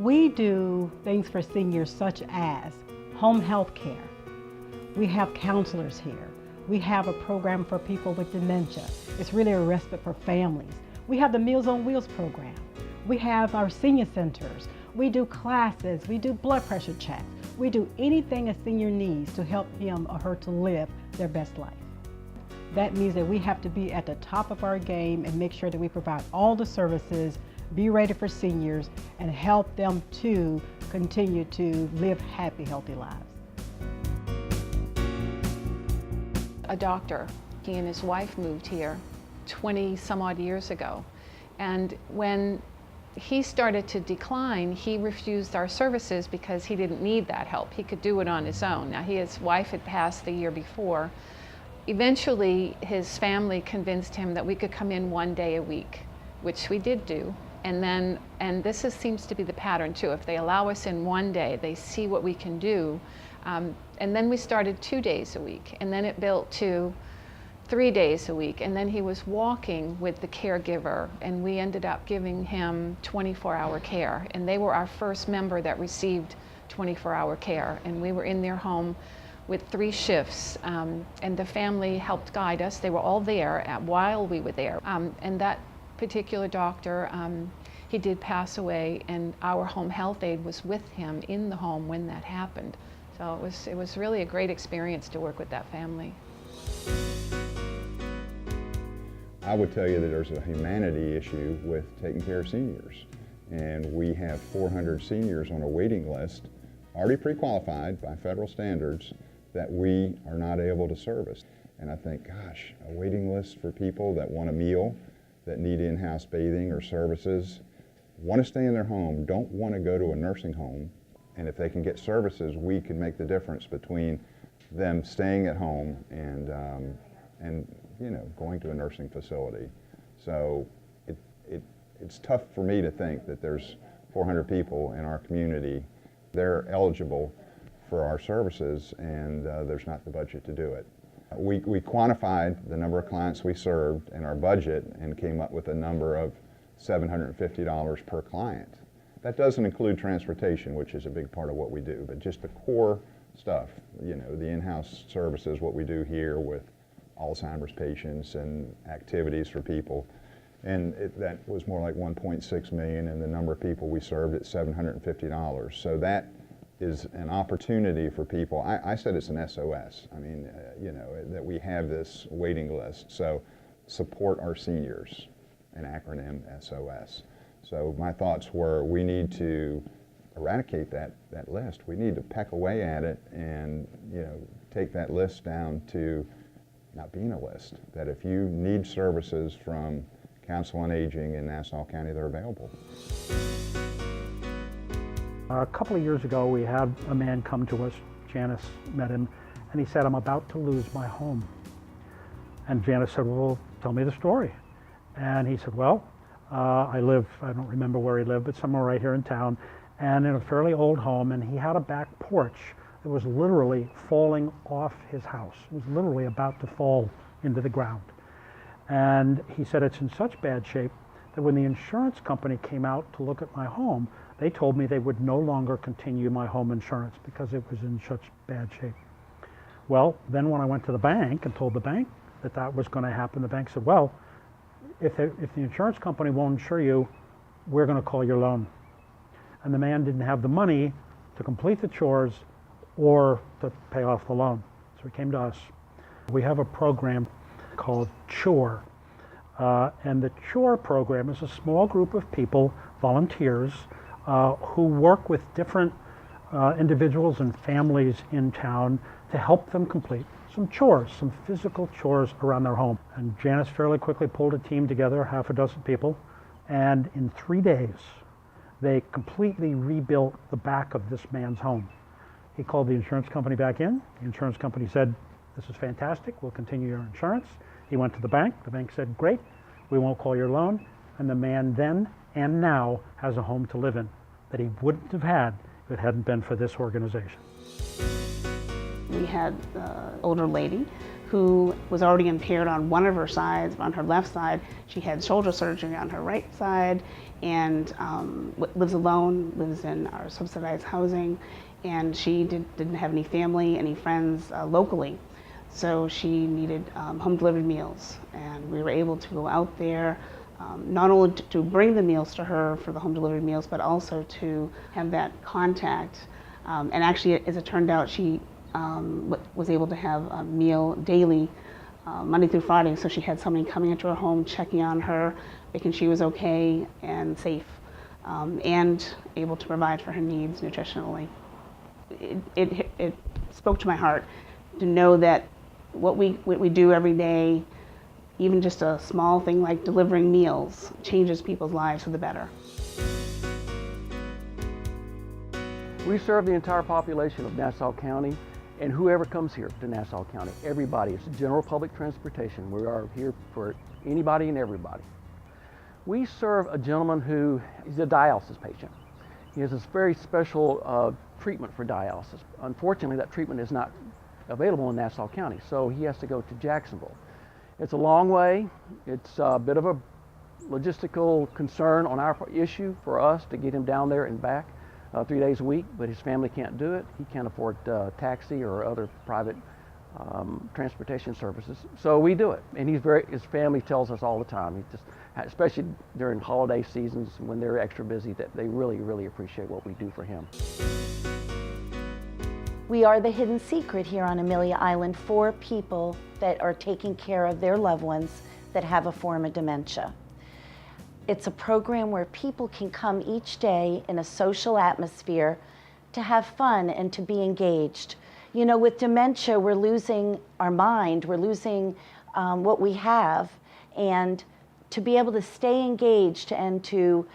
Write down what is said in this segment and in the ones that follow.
We do things for seniors such as home health care. We have counselors here. We have a program for people with dementia. It's really a respite for families. We have the Meals on Wheels program. We have our senior centers. We do classes. We do blood pressure checks. We do anything a senior needs to help him or her to live their best life. That means that we have to be at the top of our game and make sure that we provide all the services, be ready for seniors, and help them to continue to live happy, healthy lives. A doctor, he and his wife moved here 20 some odd years ago. And when he started to decline, he refused our services because he didn't need that help. He could do it on his own. Now, his wife had passed the year before. Eventually, his family convinced him that we could come in 1 day a week, which we did do. And this seems to be the pattern too. If they allow us in 1 day, they see what we can do. And then we started 2 days a week, and then it built to 3 days a week. And then he was walking with the caregiver, and we ended up giving him 24-hour care. And they were our first member that received 24-hour care. And we were in their home with 3 shifts, and the family helped guide us. They were all there while we were there. And that particular doctor, he did pass away, and our home health aide was with him in the home when that happened. So it was really a great experience to work with that family. I would tell you that there's a humanity issue with taking care of seniors. And we have 400 seniors on a waiting list, already pre-qualified by federal standards, that we are not able to service. And I think, gosh, a waiting list for people that want a meal, that need in-house bathing or services, want to stay in their home, don't want to go to a nursing home. And if they can get services, we can make the difference between them staying at home and going to a nursing facility. So it's tough for me to think that there's 400 people in our community, they're eligible for our services, and there's not the budget to do it. We quantified the number of clients we served in our budget and came up with a number of $750 per client. That doesn't include transportation, which is a big part of what we do, but just the core stuff, the in-house services, what we do here with Alzheimer's patients and activities for people. And that was more like 1.6 million, and the number of people we served at $750. So that is an opportunity for people. I said it's an SOS. I mean, that we have this waiting list. So support our seniors, an acronym SOS. So my thoughts were, we need to eradicate that list. We need to peck away at it and take that list down to not being a list. That if you need services from Council on Aging in Nassau County, they're available. A couple of years ago, we had a man come to us, Janice met him, and he said, "I'm about to lose my home." And Janice said, "Well, tell me the story." And he said, "Well, I don't remember where he lived, but somewhere right here in town, and in a fairly old home, and he had a back porch that was literally falling off his house. It was literally about to fall into the ground. And he said it's in such bad shape that when the insurance company came out to look at my home, they told me they would no longer continue my home insurance because it was in such bad shape." Well, then when I went to the bank and told the bank that was going to happen, the bank said, "Well, if the insurance company won't insure you, we're going to call your loan." And the man didn't have the money to complete the chores or to pay off the loan. So he came to us. We have a program called CHORE. And the CHORE program is a small group of people, volunteers, who work with different individuals and families in town to help them complete some chores, some physical chores around their home. And Janice fairly quickly pulled a team together, half a dozen people, and in 3 days, they completely rebuilt the back of this man's home. He called the insurance company back in. The insurance company said, "This is fantastic, we'll continue your insurance." He went to the bank said, "Great, we won't call your loan." And the man then and now has a home to live in that he wouldn't have had if it hadn't been for this organization. We had an older lady who was already impaired on one of her sides. On her left side, she had shoulder surgery on her right side, and lives alone, lives in our subsidized housing, and she didn't have any family, any friends locally. So she needed home delivered meals, and we were able to go out there, not only to bring the meals to her for the home delivered meals, but also to have that contact. And actually, as it turned out, she was able to have a meal daily, Monday through Friday. So she had somebody coming into her home, checking on her, making she was okay and safe, and able to provide for her needs nutritionally. It spoke to my heart to know that what we do every day, even just a small thing like delivering meals, changes people's lives for the better. We serve the entire population of Nassau County, and whoever comes here to Nassau County, everybody. It's general public transportation. We are here for anybody and everybody. We serve a gentleman who is a dialysis patient. He has this very special treatment for dialysis. Unfortunately, that treatment is not available in Nassau County, so he has to go to Jacksonville. It's a long way. It's a bit of a logistical concern on our issue for us to get him down there and back 3 days a week, but his family can't do it. He can't afford taxi or other private transportation services, so we do it. And his family tells us all the time, he just, especially during holiday seasons when they're extra busy, that they really, really appreciate what we do for him. We are the hidden secret here on Amelia Island for people that are taking care of their loved ones that have a form of dementia. It's a program where people can come each day in a social atmosphere to have fun and to be engaged. You know, with dementia, we're losing our mind, we're losing what we have, and to be able to stay engaged and to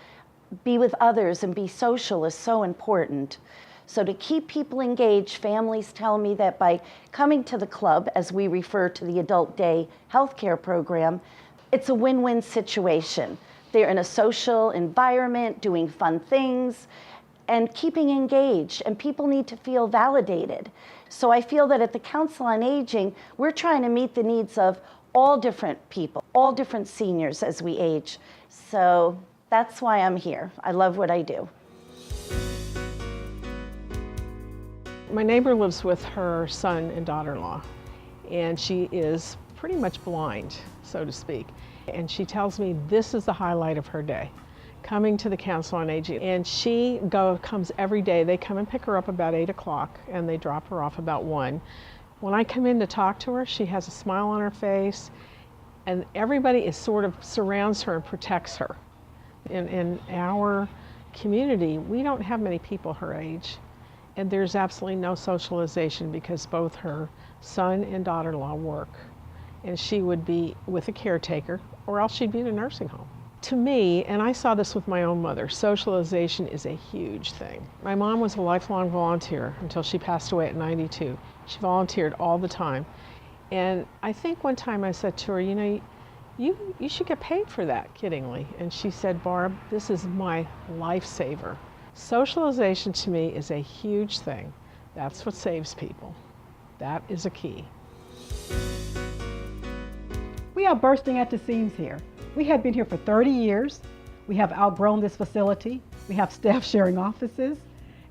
be with others and be social is so important. So to keep people engaged, families tell me that by coming to the club, as we refer to the Adult Day Healthcare Program, it's a win-win situation. They're in a social environment, doing fun things, and keeping engaged, and people need to feel validated. So I feel that at the Council on Aging, we're trying to meet the needs of all different people, all different seniors as we age. So that's why I'm here. I love what I do. My neighbor lives with her son and daughter-in-law, and she is pretty much blind, so to speak. And she tells me this is the highlight of her day, coming to the Council on Aging. And she comes every day. They come and pick her up about 8 o'clock, and they drop her off about 1. When I come in to talk to her, she has a smile on her face, and everybody is sort of surrounds her and protects her. In our community, we don't have many people her age. And there's absolutely no socialization because both her son and daughter-in-law work. And she would be with a caretaker, or else she'd be in a nursing home. To me, and I saw this with my own mother, socialization is a huge thing. My mom was a lifelong volunteer until she passed away at 92. She volunteered all the time. And I think one time I said to her, you know, you should get paid for that, kiddingly. And she said, Barb, this is my lifesaver. Socialization to me is a huge thing. That's what saves people. That is a key. We are bursting at the seams here. We have been here for 30 years. We have outgrown this facility. We have staff sharing offices,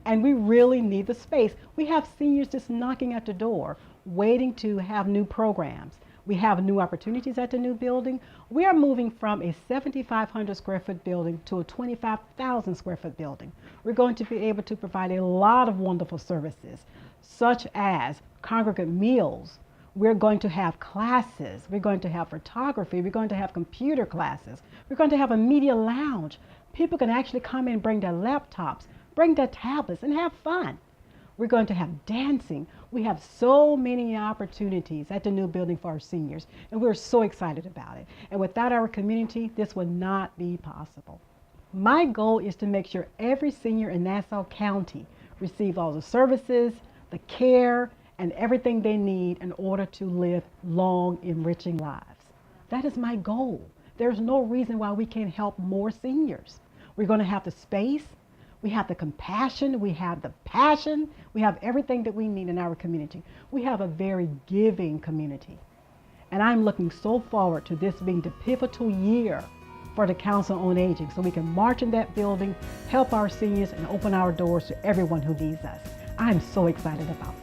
and we really need the space. We have seniors just knocking at the door, waiting to have new programs. We have new opportunities at the new building. We are moving from a 7,500 square foot building to a 25,000 square foot building. We're going to be able to provide a lot of wonderful services, such as congregate meals. We're going to have classes. We're going to have photography. We're going to have computer classes. We're going to have a media lounge. People can actually come in and bring their laptops, bring their tablets, and have fun. We're going to have dancing. We have so many opportunities at the new building for our seniors, and we're so excited about it. And without our community, this would not be possible. My goal is to make sure every senior in Nassau County receive all the services, the care, and everything they need in order to live long, enriching lives. That is my goal. There's no reason why we can't help more seniors. We're going to have the space, we have the compassion, we have the passion, we have everything that we need in our community. We have a very giving community. And I'm looking so forward to this being the pivotal year for the Council on Aging, so we can march in that building, help our seniors, and open our doors to everyone who needs us. I'm so excited about